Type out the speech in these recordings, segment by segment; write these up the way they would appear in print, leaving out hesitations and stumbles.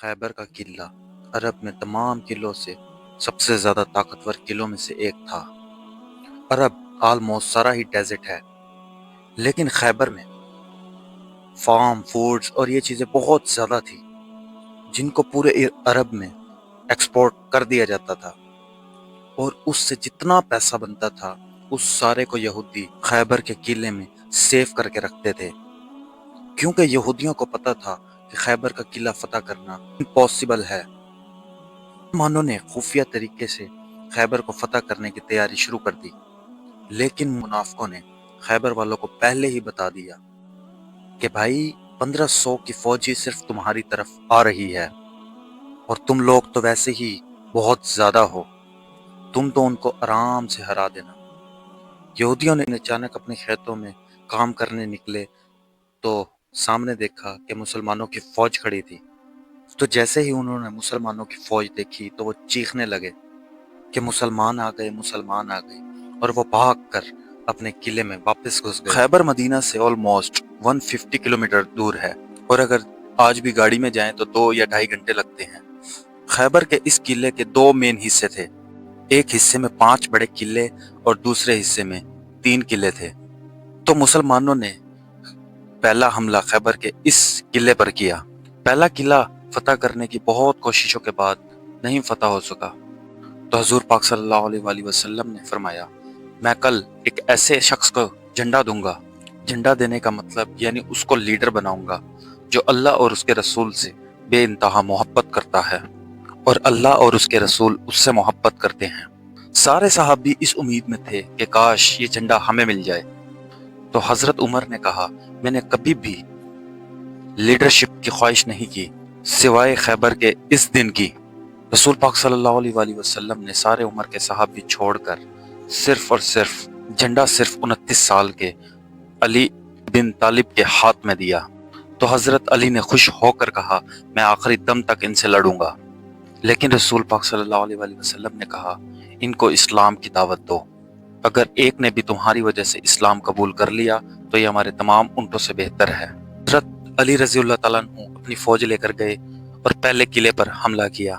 خیبر کا قلعہ عرب میں تمام قلعوں سے سب سے زیادہ طاقتور قلعوں میں سے ایک تھا۔ عرب آلموسٹ سارا ہی ڈیزرٹ ہے، لیکن خیبر میں فارم فوڈز اور یہ چیزیں بہت زیادہ تھی جن کو پورے عرب میں ایکسپورٹ کر دیا جاتا تھا، اور اس سے جتنا پیسہ بنتا تھا اس سارے کو یہودی خیبر کے قلعے میں سیف کر کے رکھتے تھے، کیونکہ یہودیوں کو پتا تھا کہ خیبر کا قلعہ فتح کرنا امپاسبل ہے۔ مسلمانوں نے خفیہ طریقے سے خیبر کو فتح کرنے کی تیاری شروع کر دی، لیکن منافقوں نے خیبر والوں کو پہلے ہی بتا دیا کہ بھائی 1500 کی فوجی صرف تمہاری طرف آ رہی ہے، اور تم لوگ تو ویسے ہی بہت زیادہ ہو، تم تو ان کو آرام سے ہرا دینا۔ یہودیوں نے اچانک اپنے کھیتوں میں کام کرنے نکلے تو سامنے دیکھا کہ مسلمانوں کی فوج کھڑی تھی۔ تو جیسے ہی انہوں نے مسلمانوں کی فوج دیکھی تو وہ چیخنے لگے کہ مسلمان آ گئے، مسلمان آ گئے، اور وہ بھاگ کر اپنے قلعے میں واپس گھس گئے۔ خیبر مدینہ سے آلموسٹ 150 کلومیٹر دور ہے، اور اگر آج بھی گاڑی میں جائیں تو 2 یا 2.5 گھنٹے لگتے ہیں۔ خیبر کے اس قلعے کے 2 مین حصے تھے، ایک حصے میں 5 بڑے قلعے اور دوسرے حصے میں 3 قلعے تھے۔ تو مسلمانوں نے پہلا حملہ خیبر کے اس قلعے پر کیا۔ پہلا قلعہ فتح کرنے کی بہت کوششوں کے بعد نہیں فتح ہو سکا، تو حضور پاک صلی اللہ علیہ وآلہ وسلم نے فرمایا، میں کل ایک ایسے شخص کو جھنڈا دوں گا۔ جھنڈا دینے کا مطلب یعنی اس کو لیڈر بناؤں گا جو اللہ اور اس کے رسول سے بے انتہا محبت کرتا ہے، اور اللہ اور اس کے رسول اس سے محبت کرتے ہیں۔ سارے صحابی اس امید میں تھے کہ کاش یہ جھنڈا ہمیں مل جائے۔ تو حضرت عمر نے کہا، میں نے کبھی بھی لیڈرشپ کی خواہش نہیں کی سوائے خیبر کے اس دن کی۔ رسول پاک صلی اللہ علیہ وآلہ وسلم نے سارے عمر کے صحابی چھوڑ کر صرف اور صرف جھنڈا 29 سال کے علی بن طالب کے ہاتھ میں دیا۔ تو حضرت علی نے خوش ہو کر کہا، میں آخری دم تک ان سے لڑوں گا۔ لیکن رسول پاک صلی اللہ علیہ وآلہ وسلم نے کہا، ان کو اسلام کی دعوت دو، اگر ایک نے بھی تمہاری وجہ سے اسلام قبول کر لیا تو یہ ہمارے تمام اونٹوں سے بہتر ہے۔ حضرت علی رضی اللہ تعالیٰ عنہ اپنی فوج لے کر گئے اور پہلے قلعے پر حملہ کیا۔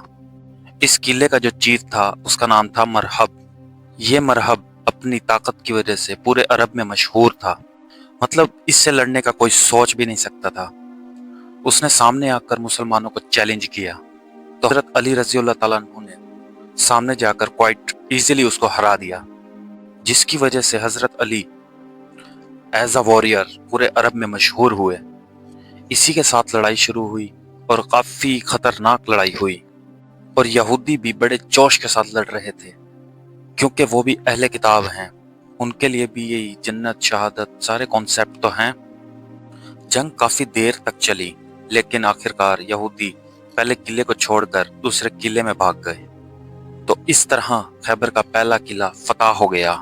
اس قلعے کا جو چیف تھا اس کا نام تھا مرحب۔ یہ مرحب اپنی طاقت کی وجہ سے پورے عرب میں مشہور تھا، مطلب اس سے لڑنے کا کوئی سوچ بھی نہیں سکتا تھا۔ اس نے سامنے آ کر مسلمانوں کو چیلنج کیا، تو حضرت علی رضی اللہ تعالیٰ عنہ نے سامنے جا کر کوائٹ ایزیلی اس کو ہرا دیا، جس کی وجہ سے حضرت علی ایز اے وارئر پورے عرب میں مشہور ہوئے۔ اسی کے ساتھ لڑائی شروع ہوئی، اور کافی خطرناک لڑائی ہوئی، اور یہودی بھی بڑے جوش کے ساتھ لڑ رہے تھے، کیونکہ وہ بھی اہل کتاب ہیں، ان کے لیے بھی یہی جنت شہادت سارے کانسیپٹ تو ہیں۔ جنگ کافی دیر تک چلی، لیکن آخرکار یہودی پہلے قلعے کو چھوڑ کر دوسرے قلعے میں بھاگ گئے۔ تو اس طرح خیبر کا پہلا قلعہ فتح ہو گیا۔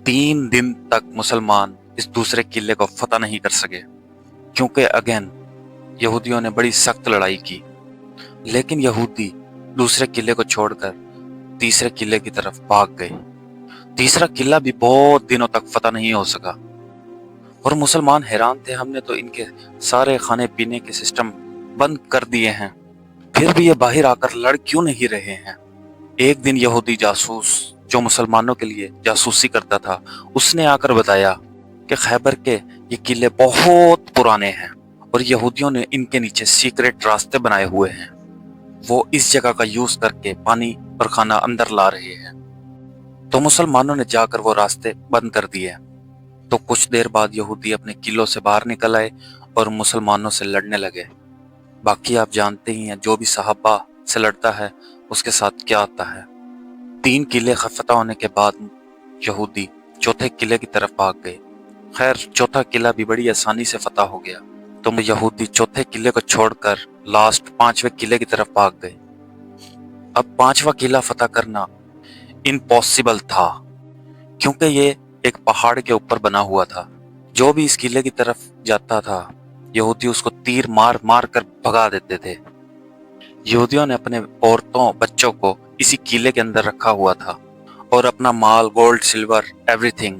3 دن تک مسلمان اس دوسرے قلعے کو فتح نہیں کر سکے، کیونکہ اگین یہودیوں نے بڑی سخت لڑائی کی۔ لیکن یہودی دوسرے قلعے کو چھوڑ کر تیسرے قلعے کی طرف بھاگ گئے۔ تیسرا قلعہ بھی بہت دنوں تک فتح نہیں ہو سکا، اور مسلمان حیران تھے، ہم نے تو ان کے سارے کھانے پینے کے سسٹم بند کر دیے ہیں، پھر بھی یہ باہر آ کر لڑ کیوں نہیں رہے ہیں۔ ایک دن یہودی جاسوس جو مسلمانوں کے لیے جاسوسی کرتا تھا، اس نے آ کر بتایا کہ خیبر کے یہ قلعے بہت پرانے ہیں، اور یہودیوں نے ان کے نیچے سیکریٹ راستے بنائے ہوئے ہیں، وہ اس جگہ کا یوز کر کے پانی اور کھانا اندر لا رہے ہیں۔ تو مسلمانوں نے جا کر وہ راستے بند کر دیے۔ تو کچھ دیر بعد یہودی اپنے قلعوں سے باہر نکل آئے اور مسلمانوں سے لڑنے لگے۔ باقی آپ جانتے ہی ہیں، جو بھی صحابہ سے لڑتا ہے اس کے ساتھ کیا آتا ہے۔ 3 قلعے فتح ہونے کے بعد یہودی چوتھے قلعے کی طرف بھاگ گئے۔ خیر چوتھا قلعہ بھی بڑی آسانی سے فتح ہو گیا، تو یہودی چوتھے قلعے کو چھوڑ کر لاسٹ 5ویں قلعے کی طرف بھاگ گئے۔ اب 5واں قلعہ فتح کرنا امپاسبل تھا، کیونکہ یہ ایک پہاڑ کے اوپر بنا ہوا تھا۔ جو بھی اس قلعے کی طرف جاتا تھا یہودی اس کو تیر مار مار کر بھگا دیتے تھے۔ یہودیوں نے اپنے عورتوں بچوں کو اسی قلعے کے اندر رکھا ہوا تھا، اور اپنا مال گولڈ سلور ایوری تھنگ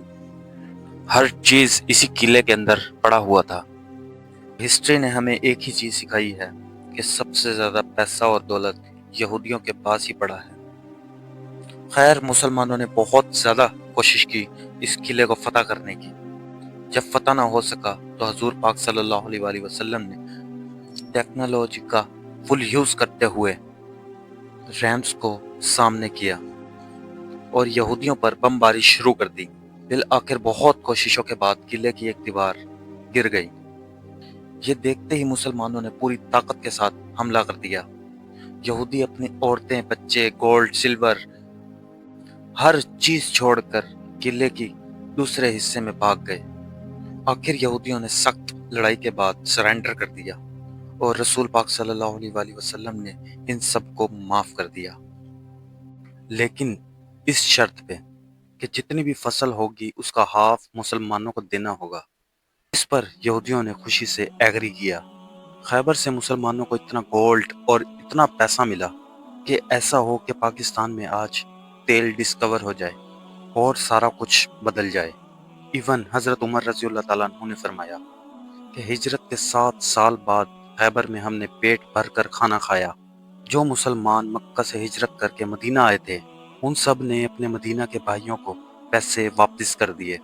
ہر چیز اسی قلعے کے اندر پڑا ہوا تھا۔ ہسٹری نے ہمیں ایک ہی چیز سکھائی ہے کہ سب سے زیادہ پیسہ اور دولت یہودیوں کے پاس ہی پڑا ہے۔ خیر، مسلمانوں نے بہت زیادہ کوشش کی اس قلعے کو فتح کرنے کی۔ جب فتح نہ ہو سکا تو حضور پاک صلی اللہ علیہ وآلہ وسلم نے ٹیکنالوجی کا فل یوز کرتے ہوئے ریمز کو سامنے کیا اور یہودیوں پر بم باری شروع کر دی۔ بالآخر بہت کوششوں کے بعد قلعے کی ایک دیوار گر گئی۔ یہ دیکھتے ہی مسلمانوں نے پوری طاقت کے ساتھ حملہ کر دیا۔ یہودی اپنی عورتیں، بچے، گولڈ، سلور، ہر چیز چھوڑ کر قلعے کی دوسرے حصے میں بھاگ گئے۔ آخر یہودیوں نے سخت لڑائی کے بعد سرنڈر کر دیا اور رسول پاک صلی اللہ علیہ وآلہ وسلم نے ان سب کو معاف کر دیا، لیکن اس شرط پہ کہ جتنی بھی فصل ہوگی اس کا ہاف مسلمانوں کو دینا ہوگا۔ اس پر یہودیوں نے خوشی سے ایگری کیا۔ خیبر سے مسلمانوں کو اتنا گولڈ اور اتنا پیسہ ملا کہ ایسا ہو کہ پاکستان میں آج تیل ڈسکور ہو جائے اور سارا کچھ بدل جائے۔ ایون حضرت عمر رضی اللہ تعالیٰ عنہ نے فرمایا کہ ہجرت کے 7 سال بعد خیبر میں ہم نے پیٹ بھر کر کھانا کھایا۔ جو مسلمان مکہ سے ہجرت کر کے مدینہ آئے تھے ان سب نے اپنے مدینہ کے بھائیوں کو پیسے واپس کر دیے۔